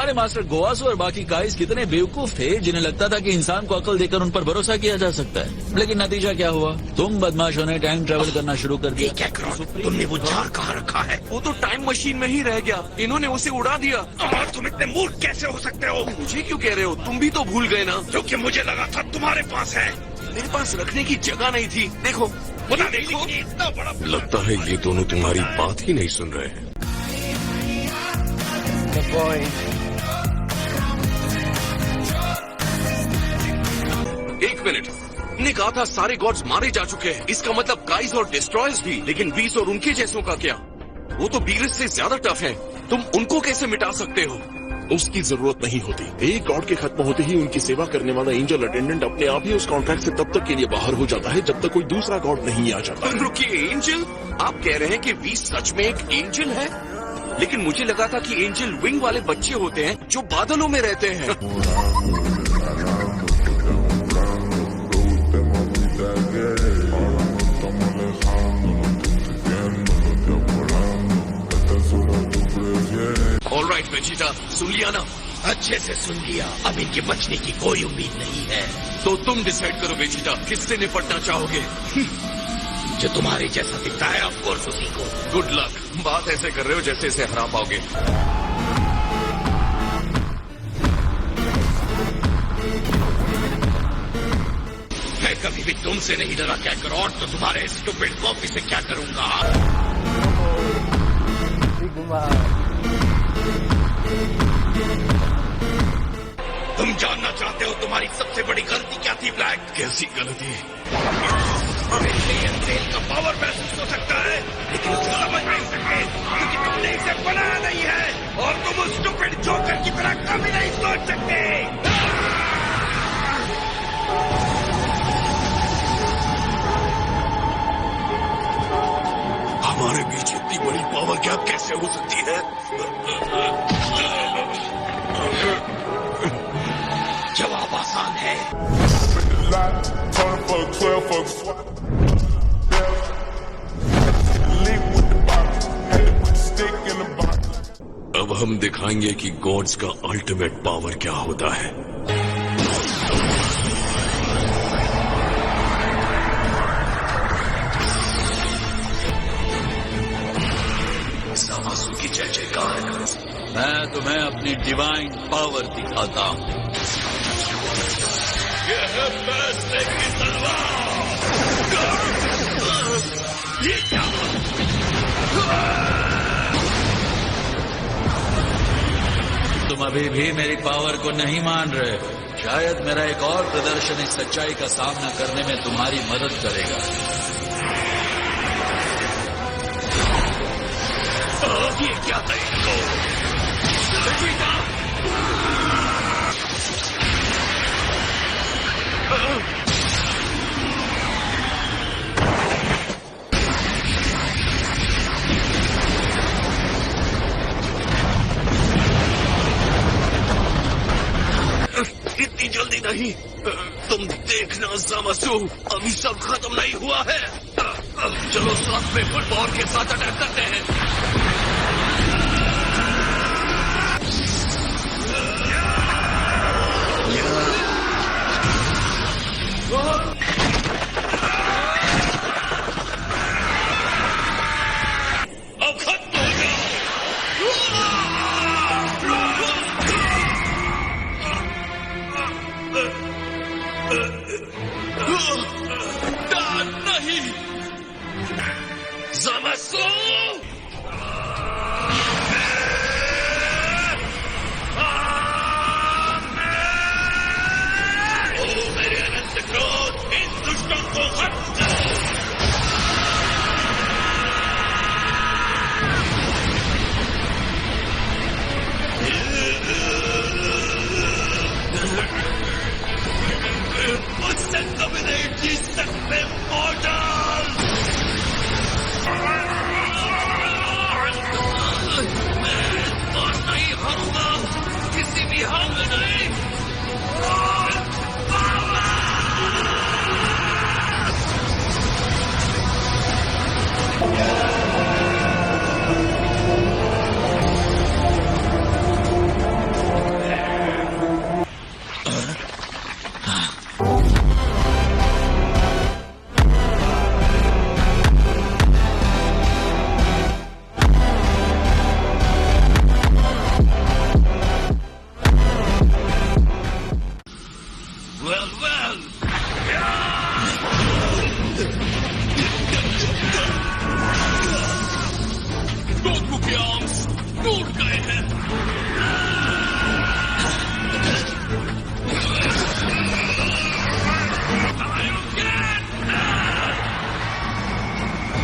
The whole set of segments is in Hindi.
हमारे मास्टर गोवासो और बाकी काइस कितने बेवकूफ थे जिन्हें लगता था कि इंसान को अकल देकर उन पर भरोसा किया जा सकता है। लेकिन नतीजा क्या हुआ? तुम बदमाशों ने टाइम ट्रेवल करना शुरू कर दिया। क्या करो? तुमने वो जार कहाँ रखा है? वो तो टाइम मशीन में ही रह गया, इन्होंने उसे उड़ा दिया। और तुम इतने मूर्ख कैसे हो सकते हो? मुझे क्यों कह रहे हो? तुम भी तो भूल गए ना। क्योंकि मुझे लगा था तुम्हारे पास है। मेरे पास रखने की जगह नहीं थी। देखो पता नहीं इतना बड़ा। लगता है ये दोनों तुम्हारी बात ही नहीं सुन रहे हैं। एक मिनट, ने कहा था सारे गॉड्स मारे जा चुके हैं। इसका मतलब काइस और डिस्ट्रॉयर्स भी। लेकिन बीस और उनके जैसों का क्या? वो तो बीरस से ज्यादा टफ है। तुम उनको कैसे मिटा सकते हो? उसकी जरूरत नहीं होती। एक गॉड के खत्म होते ही उनकी सेवा करने वाला एंजल अटेंडेंट अपने आप ही उस कॉन्ट्रैक्ट से तब तक के लिए बाहर हो जाता है जब तक कोई दूसरा गॉड नहीं आ जाता। रुकिए, एंजल? आप कह रहे हैं कि वी सच में एक एंजल है? लेकिन मुझे लगा था कि एंजल विंग वाले बच्चे होते हैं जो बादलों में रहते हैं। ऑलराइट वेजिटा, सुन लिया ना? अच्छे से सुन लिया। अब इनके बचने की कोई उम्मीद नहीं है। तो तुम डिसाइड करो वेजिटा, किससे निपटना चाहोगे? जो तुम्हारे जैसा दिखता है ऑफ कोर्स उसी को। Good luck. बात ऐसे कर रहे हो जैसे इसे हरा पाओगे। मैं कभी भी तुमसे नहीं डरा क्या करो, और तो तुम्हारे स्टूपिड कॉपी से क्या करूंगा? तुम जानना चाहते हो तुम्हारी सबसे बड़ी गलती क्या थी ब्लैक? कैसी गलती? तेल का पावर महसूस हो सकता है लेकिन उसे समझ नहीं सके क्योंकि तुमने इसे बनाया नहीं है, और तुम उस स्टूपिड जोकर की तरह कभी नहीं सोच सकते। हमारे बीच इतनी बड़ी पावर गैप कैसे हो सकती है? जवाब आसान है। अब हम दिखाएंगे कि गॉड्स का अल्टीमेट पावर क्या होता है। सामासु की जय जयकार करो। मैं तुम्हें अपनी डिवाइन पावर दिखाता हूँ। यह है फैसले की तलवार। ये क्या? तुम अभी भी मेरी पावर को नहीं मान रहे हो। शायद मेरा एक और प्रदर्शन इस सच्चाई का सामना करने में तुम्हारी मदद करेगा। ये क्या था इनको? इतनी जल्दी नहीं। तुम देखना सामासु, अभी सब खत्म नहीं हुआ है। चलो साथ में फुल पावर के साथ अटैक करते हैं। अब खत्म हो गया। नहीं ज़ामासु, मेरे अनंत क्रोध, इन दुष्टों को खत्म करो। मुझसे कभी नहीं जीत सकते मॉडल।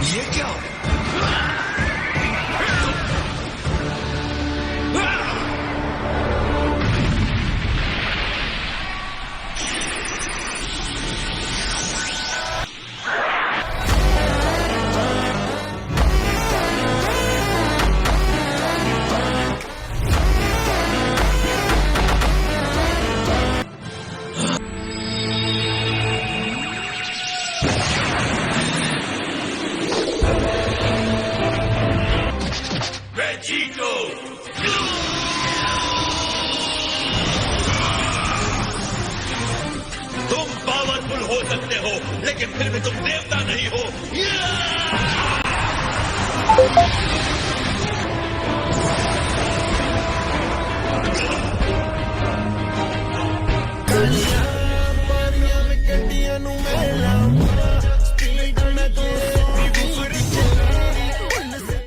ये क्या? Vegito! तुम पावरफुल हो सकते हो, लेकिन फिर भी तुम देवता नहीं हो।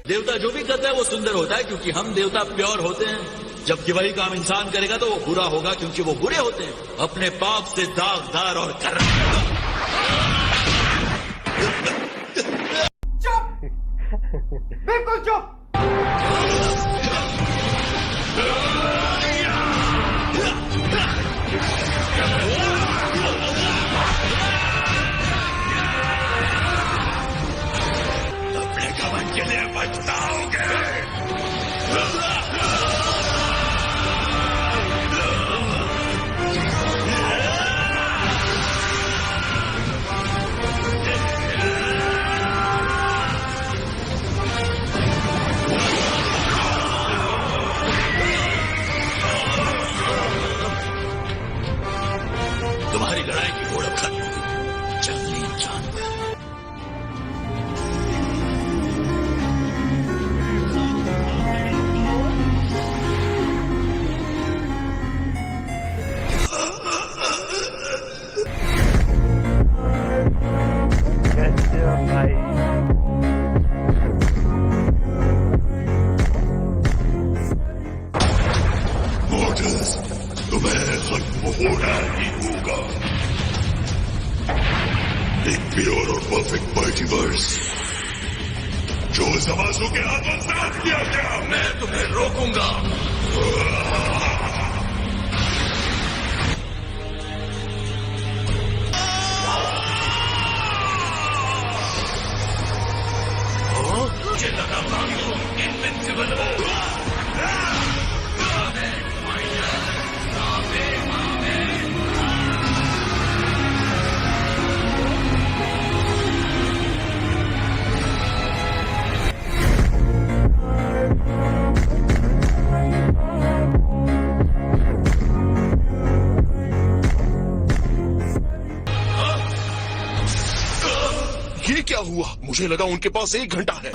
देवता जो भी करता है वो सुंदर होता है, क्योंकि हम देवता प्योर होते हैं। जबकि वही काम इंसान करेगा तो वो बुरा होगा, क्योंकि वो बुरे होते हैं, अपने पाप से दागदार और बिल्कुल चुप। अपने घमंड के लिए पछताओगे। तुम्हारी लड़ाई की होड़ खत्म हुई, जंगली जानवर। मॉडल्स, तुम्हें खत्म होना ही होगा। एक प्योर और परफेक्ट मल्टीवर्स जो समाजों के हाथों साफ किया गया, मैं तुम्हें रोकूंगा। मुझे लगा तुम इनविंसिबल हो। ये क्या हुआ? मुझे लगा उनके पास 1 घंटा है।